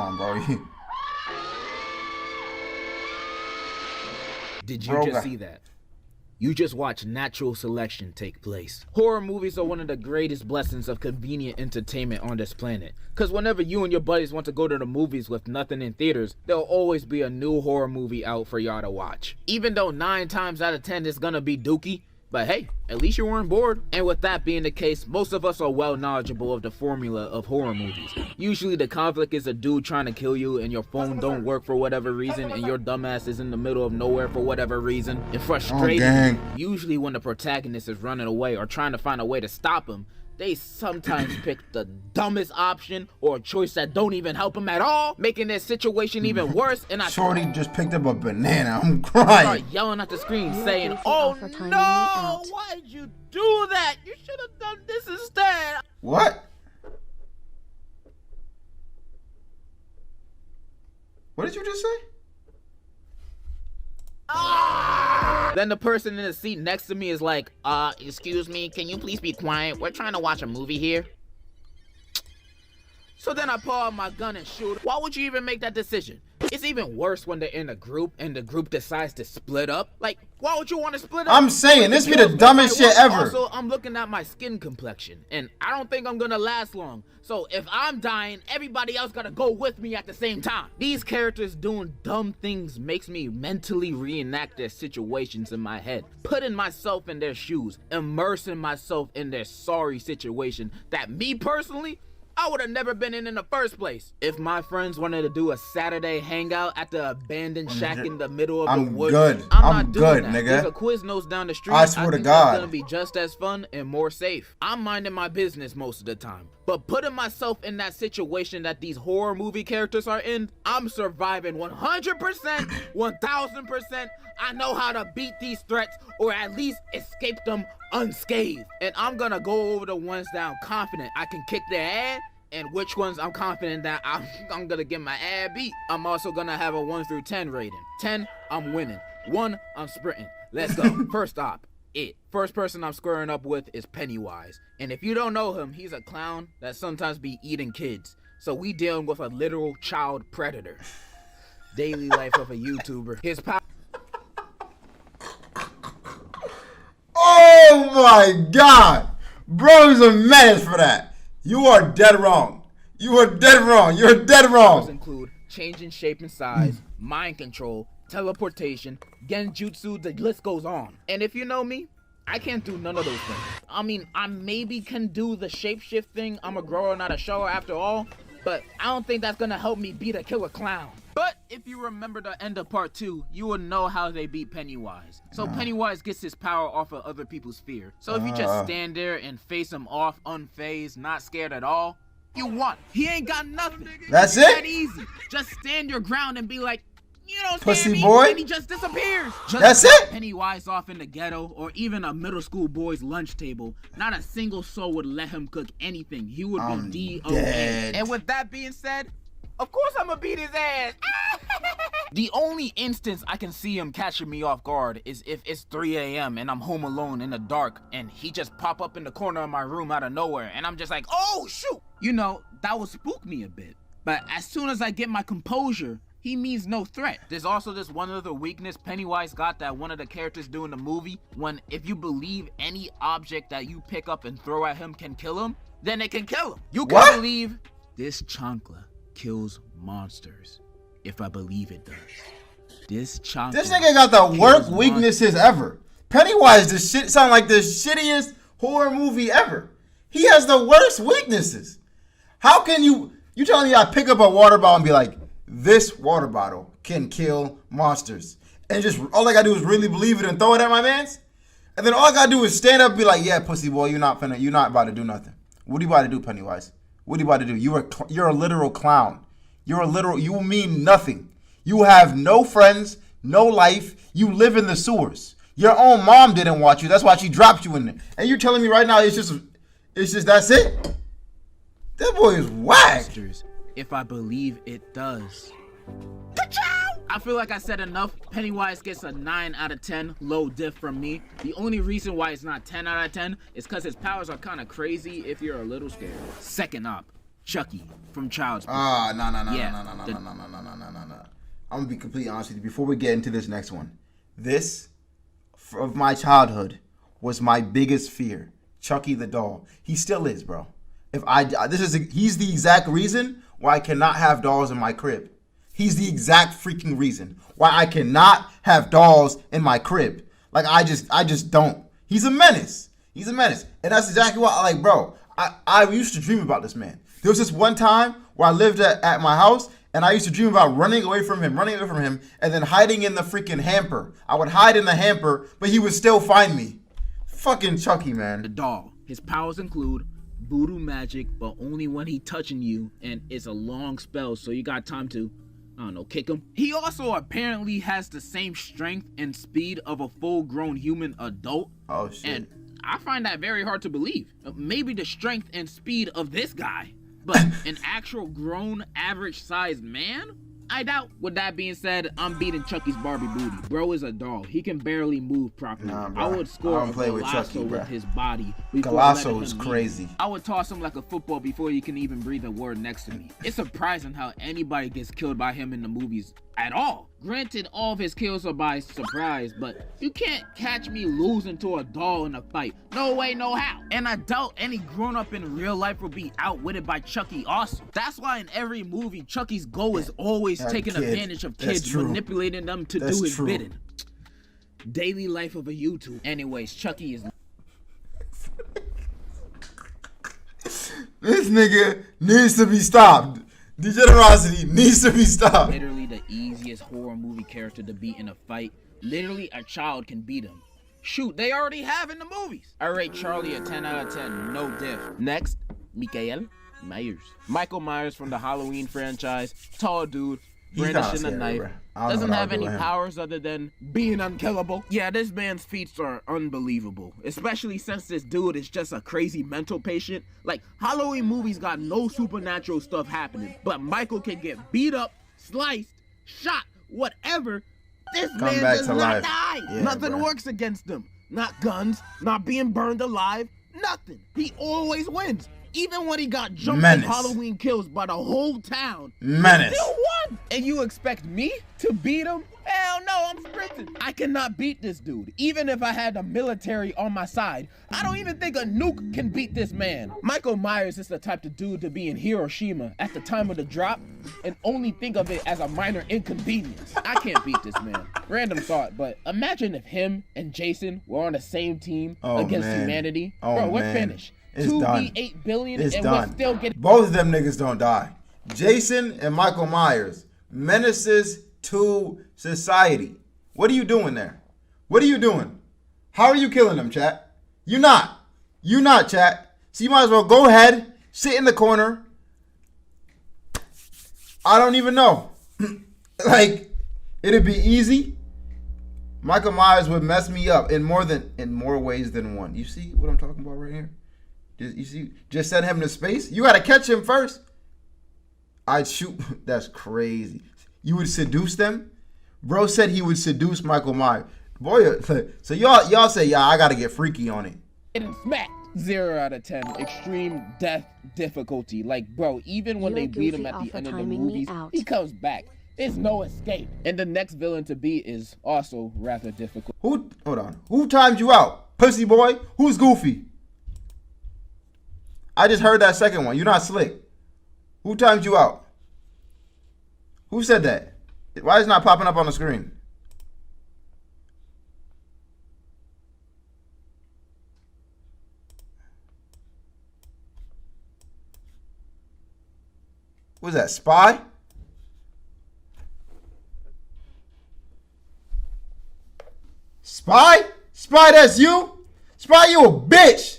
on, bro. Did you just see that? You just watched natural selection take place. Horror movies are one of the greatest blessings of convenient entertainment on this planet. Cause whenever you and your buddies want to go to the movies with nothing in theaters, there'll always be a new horror movie out for y'all to watch. Even though 9 times out of 10 it's gonna be dookie, but hey, at least you weren't bored. And with that being the case, most of us are well knowledgeable of the formula of horror movies. Usually the conflict is a dude trying to kill you and your phone don't work for whatever reason and your dumbass is in the middle of nowhere for whatever reason. And frustrating, usually when the protagonist is running away or trying to find a way to stop him, they sometimes pick the dumbest option or a choice that don't even help him at all, making their situation even worse. And Shorty just picked up a banana. I'm crying. Start yelling at the screen saying, "Oh no, why'd you do that? You should have done this instead." What? What did you just say? Then the person in the seat next to me is like, excuse me, can you please be quiet? We're trying to watch a movie here. So then I pull out my gun and shoot. Why would you even make that decision? It's even worse when they're in a group and the group decides to split up. Like, why would you want to split up? I'm saying, this be the dumbest shit ever. Also, I'm looking at my skin complexion, and I don't think I'm gonna last long. So if I'm dying, everybody else gotta go with me at the same time. These characters doing dumb things makes me mentally reenact their situations in my head, putting myself in their shoes, immersing myself in their sorry situation that me personally, I would have never been in the first place. If my friends wanted to do a Saturday hangout at the abandoned shack in the middle of the woods, I'm not doing that. Nigga. There's a Quiznos down the street. I swear to God. It's gonna be just as fun and more safe. I'm minding my business most of the time. But putting myself in that situation that these horror movie characters are in, I'm surviving 100%, 1000%. I know how to beat these threats or at least escape them unscathed. And I'm gonna go over the ones that I'm confident I can kick their ass, and which ones I'm confident that I'm gonna get my ass beat. I'm also gonna have a 1 through 10 rating. 10, I'm winning. 1, I'm sprinting. Let's go. First stop. First person I'm squaring up with is Pennywise. And if you don't know him, he's a clown that sometimes be eating kids. So we dealing with a literal child predator. Daily life of a YouTuber. His power. Oh my God. Bro's a menace for that. You are dead wrong. You are dead wrong. You're dead wrong. Include changing shape and size, mind control, teleportation, genjutsu, the list goes on. And if you know me, I can't do none of those things. I mean, I maybe can do the shapeshift thing. I'm a grower, not a shower after all. But I don't think that's gonna help me beat a killer clown. But if you remember the end of part 2, you will know how they beat Pennywise. So Pennywise gets his power off of other people's fear. So if you just stand there and face him off unfazed, not scared at all, you won. He ain't got nothing. That's it's it? that easy. Just stand your ground and be like, you don't Pussy scare me, boy. and he just disappears. Just That's it? Pennywise off in the ghetto or even a middle school boy's lunch table. Not a single soul would let him cook anything. He would be DOA. And with that being said, of course I'm gonna beat his ass. The only instance I can see him catching me off guard is if it's 3 a.m. and I'm home alone in the dark and he just pop up in the corner of my room out of nowhere and I'm just like, oh shoot. You know, that would spook me a bit. But as soon as I get my composure, he means no threat. There's also this one other weakness Pennywise got that one of the characters do in the movie, when if you believe any object that you pick up and throw at him can kill him, then it can kill him. You can believe this chancla kills monsters. If I believe it does. This chancla. This nigga got the worst weaknesses ever. Pennywise, this shit sound like the shittiest horror movie ever. He has the worst weaknesses. How can you telling me I pick up a water bottle and be like, this water bottle can kill monsters, and just all I gotta do is really believe it and throw it at my mans, and then all I gotta do is stand up and be like, yeah, pussy boy, you're not about to do nothing. What are you about to do, Pennywise? What are you about to do? You're a literal clown. You mean nothing. You have no friends, no life. You live in the sewers. Your own mom didn't want you. That's why she dropped you in there. And you're telling me right now it's just that's it? That boy is whack. If I believe it does. I feel like I said enough. Pennywise gets a 9 out of 10, low diff from me. The only reason why it's not 10 out of 10 is because his powers are kind of crazy if you're a little scared. Second up, Chucky from Child's Play. No. Yeah, I'm gonna be completely honest with you. Before we get into this next one, this of my childhood was my biggest fear. Chucky the doll. He still is, bro. He's the exact reason why I cannot have dolls in my crib. He's the exact freaking reason why I cannot have dolls in my crib. Like I just don't. He's a menace. He's a menace. And that's exactly why I like, bro. I used to dream about this man. There was this one time where I lived at my house and I used to dream about running away from him, and then hiding in the freaking hamper. I would hide in the hamper, but he would still find me. Fucking Chucky, man. The doll. His powers include voodoo magic, but only when he touching you, and it's a long spell, so you got time to, I don't know, kick him. He also apparently has the same strength and speed of a full-grown human adult. Oh, shit. And I find that very hard to believe. Maybe the strength and speed of this guy, but an actual grown, average-sized man? I doubt. With that being said, I'm beating Chucky's Barbie booty. Bro is a doll. He can barely move properly. Nah, bro. I would score I don't play with Chucky, Golasso bro. with his body. Golasso is crazy. I would toss him like a football before he can even breathe a word next to me. It's surprising how anybody gets killed by him in the movies at all. Granted, all of his kills are by surprise, but you can't catch me losing to a doll in a fight. No way, no how. And I doubt any grown-up in real life will be outwitted by Chucky also. That's why in every movie, Chucky's goal is always taking advantage of kids, manipulating them to do his bidding. Daily life of a YouTuber. Anyways, Chucky is... This nigga needs to be stopped. Degenerosity needs to be stopped. Literally the easiest horror movie character to beat in a fight. Literally a child can beat him. Shoot, they already have in the movies. I rate Charlie a 10 out of 10, no diff. Next, Michael Myers. Michael Myers from the Halloween franchise. Tall dude, brandishing a knife. Doesn't have any powers other than being unkillable. Yeah, this man's feats are unbelievable, especially since this dude is just a crazy mental patient. Like, Halloween movies got no supernatural stuff happening, but Michael can get beat up, sliced, shot, whatever. This man does not die. Yeah, nothing works against him. Not guns, not being burned alive, nothing. He always wins. Even when he got jumped in Halloween Kills by the whole town, he still won. And you expect me to beat him? Hell no, I'm sprinting. I cannot beat this dude. Even if I had the military on my side, I don't even think a nuke can beat this man. Michael Myers is the type of dude to be in Hiroshima at the time of the drop and only think of it as a minor inconvenience. I can't beat this man. Random thought, but imagine if him and Jason were on the same team against humanity. Bro, we're finished. It's 2v8 billion it's and done. we're still getting... Both of them niggas don't die. Jason and Michael Myers, menaces to society. What are you doing there? What are you doing? How are you killing them, chat? You not, chat. So you might as well go ahead, sit in the corner. I don't even know. Like, it'd be easy. Michael Myers would mess me up in more ways than one. You see what I'm talking about right here? You see, just send him to space. You gotta catch him first. I'd shoot. That's crazy. You would seduce them? Bro said he would seduce Michael Myers. Boy, so y'all say, yeah, I gotta get freaky on it. Getting smacked. 0 out of 10. Extreme death difficulty. Like, bro, even when they beat him at the end of the movies, he comes back. There's no escape. And the next villain to beat is also rather difficult. Hold on. Who timed you out? Pussy boy? Who's Goofy? I just heard that second one. You're not slick. Who timed you out? Who said that? Why is it not popping up on the screen? What's that, Spy? Spy? Spy, that's you? Spy, you a bitch!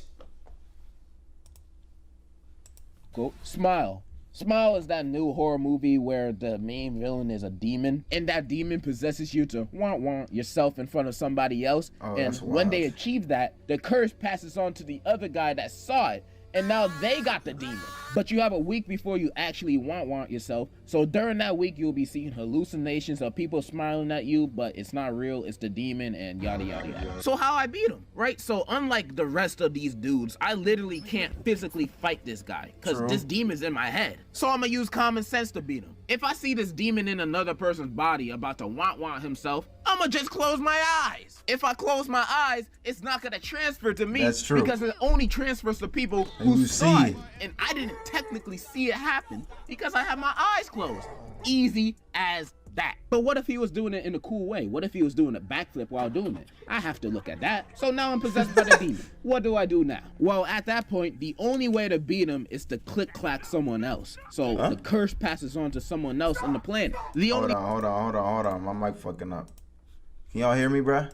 Go. Smile. Smile is that new horror movie where the main villain is a demon, and that demon possesses you to want yourself in front of somebody else. And when they achieve that, the curse passes on to the other guy that saw it, and now they got the demon. But you have a week before you actually want yourself, So during that week, you'll be seeing hallucinations of people smiling at you, but it's not real, it's the demon, and yada yada yada. So how I beat him, right? So unlike the rest of these dudes, I literally can't physically fight this guy, because this demon's in my head. So I'm gonna use common sense to beat him. If I see this demon in another person's body about to want himself, I'ma just close my eyes. If I close my eyes, it's not gonna transfer to me. That's true. Because it only transfers to people who saw it. And I didn't technically see it happen because I had my eyes closed. Easy as that. But what if he was doing it in a cool way? What if he was doing a backflip while doing it? I have to look at that. So now I'm possessed by the demon. What do I do now? Well, at that point, the only way to beat him is to click-clack someone else. So the curse passes on to someone else on the planet. Hold on. My mic fucking up. Can y'all hear me, bruh?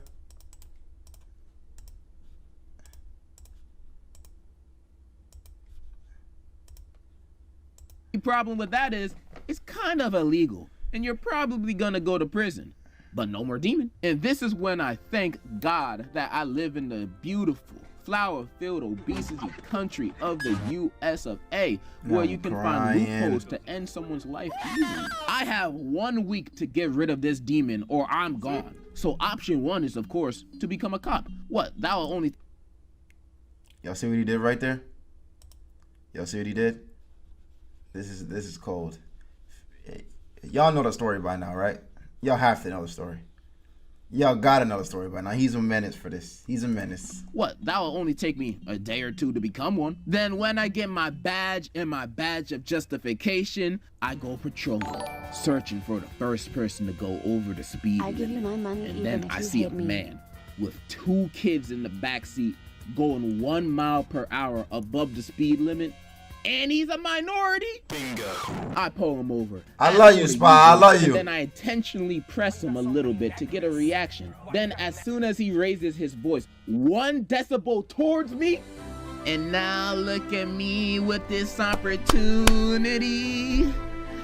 The problem with that is it's kind of illegal and you're probably gonna go to prison, but no more demon. And this is when I thank God that I live in the beautiful flower-filled obesity country of the US of A, where you can find loopholes to end someone's life easily. I have 1 week to get rid of this demon or I'm gone. So option one is, of course, to become a cop. What? That will only... Y'all see what he did right there? Y'all see what he did? This is cold. Y'all know the story by now, right? Y'all have to know the story. Y'all gotta know the story by now. He's a menace for this. He's a menace. What? That will only take me a day or two to become one. Then when I get my badge and my badge of justification, I go patrolling, searching for the first person to go over the speed limit. I give you my money, and even then if I you see a hit me. man with 2 kids in the backseat going 1 mile per hour above the speed limit, and he's a minority. Bingo. I pull him over. I love you, Spy. I love you. And then I intentionally press him a little bit to get a reaction. Then as soon as he raises his voice 1 decibel towards me, and now look at me with this opportunity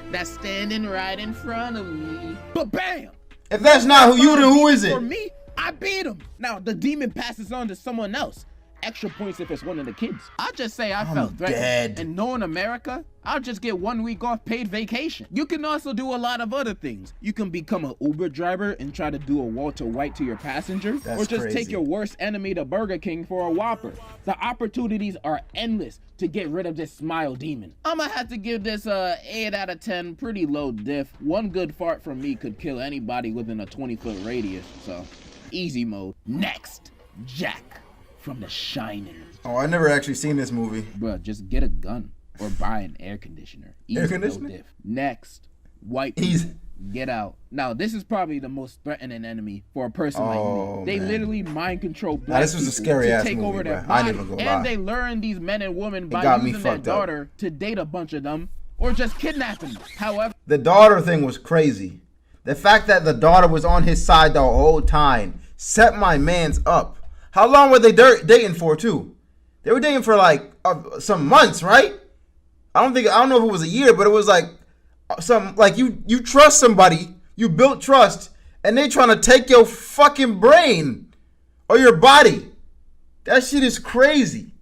that's standing right in front of me. But bam! If that's not who you, then who is it? For me, I beat him. Now the demon passes on to someone else. Extra points if it's one of the kids. I'll just say I felt threatened. Dead. And knowing America, I'll just get 1 week off paid vacation. You can also do a lot of other things. You can become an Uber driver and try to do a Walter White to your passenger. That's or just crazy. take your worst enemy to Burger King for a Whopper. The opportunities are endless to get rid of this smile demon. I'ma have to give this 8 out of 10, pretty low diff. 1 good fart from me could kill anybody within a 20-foot radius, so easy mode. Next, Jack from The Shining. Oh, I never actually seen this movie. Bruh, just get a gun or buy an air conditioner. Easy, Air conditioner? no diff. Next, white Easy. people. Get out. Now, this is probably the most threatening enemy for a person like me. They man. literally mind control black this was a people scary to ass take movie, over their bruh. I ain't body, even gonna lie. and they learn these men and women by got me using their fucked up. daughter to date a bunch of them or just kidnapping them. However, The daughter thing was crazy. The fact that the daughter was on his side the whole time set my mans up. How long were they dating for, too? They were dating for like some months, right? I don't know if it was a year, but it was like you trust somebody, you built trust, and they trying to take your fucking brain or your body. That shit is crazy.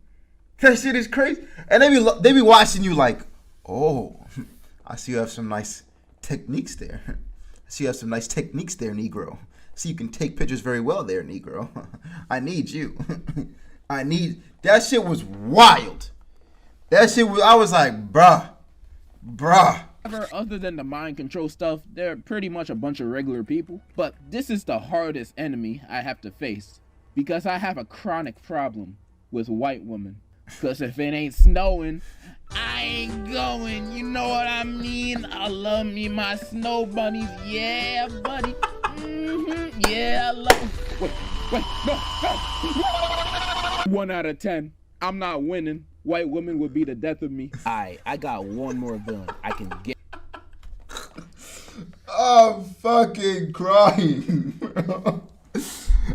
That shit is crazy. And they be watching you like, oh, I see you have some nice techniques there. I see you have some nice techniques there, Negro. See you can take pictures very well there, Negro. I need you. That shit was wild. I was like, bruh. other than the mind control stuff, they're pretty much a bunch of regular people. But this is the hardest enemy I have to face because I have a chronic problem with white women. Because if it ain't snowing, I ain't going. You know what I mean? I love me my snow bunnies. Yeah, buddy. Yeah, I love. Wait, no. 1 out of 10. I'm not winning. White women would be the death of me. I got 1 more villain I can get. I'm fucking crying, bro.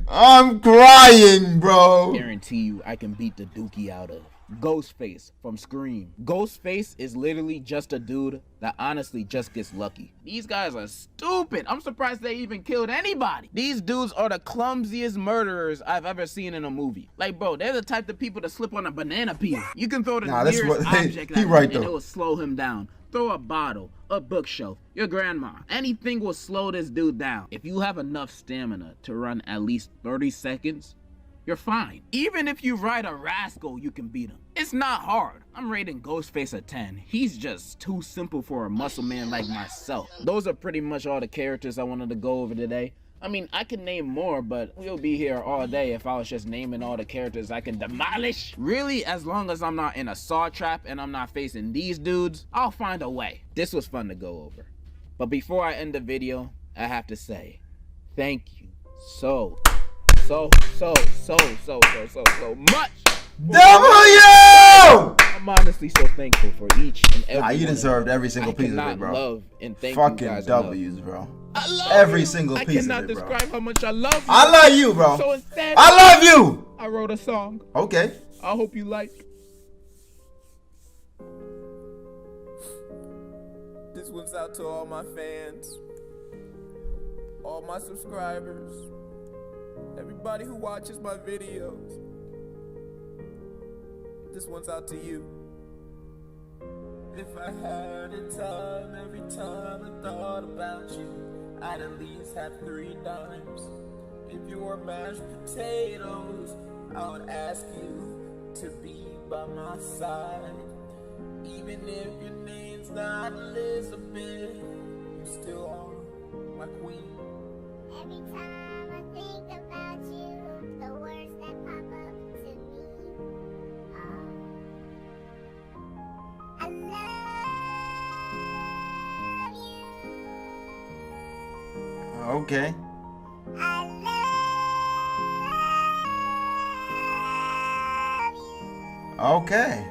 I'm crying, bro. Guarantee you I can beat the dookie out of. Ghostface from Scream. Ghostface is literally just a dude that honestly just gets lucky. These guys are stupid. I'm surprised they even killed anybody. These dudes are the clumsiest murderers I've ever seen in a movie. Like, bro, they're the type of people to slip on a banana peel. You can throw the nearest object at him and it will slow him down. Throw a bottle, a bookshelf, your grandma. Anything will slow this dude down. If you have enough stamina to run at least 30 seconds, you're fine. Even if you ride a rascal, you can beat him. It's not hard. I'm rating Ghostface a 10. He's just too simple for a muscle man like myself. Those are pretty much all the characters I wanted to go over today. I mean, I can name more, but we'll be here all day if I was just naming all the characters I can demolish. Really, as long as I'm not in a saw trap and I'm not facing these dudes, I'll find a way. This was fun to go over. But before I end the video, I have to say, thank you so much. W! I'm honestly so thankful for each and every Nah, you deserved every single piece of it, bro. Love and thank fucking you guys W's, enough. bro. I love every you. single piece of it, bro. I cannot describe how much I love you. I love you, bro. So instead, I love you. I wrote a song. Okay. I hope you like. This one's out to all my fans, all my subscribers, everybody who watches my videos. This one's out to you. If I had a time, every time I thought about you, I'd at least have 3 dimes. If you were mashed potatoes, I would ask you to be by my side. Even if your name's not Elizabeth, you still are my queen. Every time I think about you, the words that pop up to me are, I love you. Okay. I love you. Okay.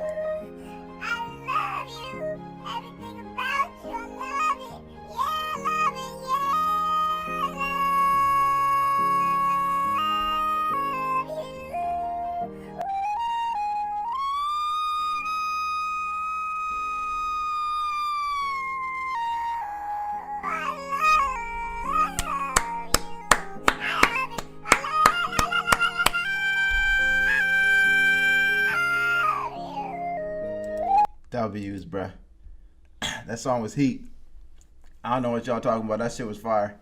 W's, bruh. That song was heat. I don't know what y'all talking about. That shit was fire.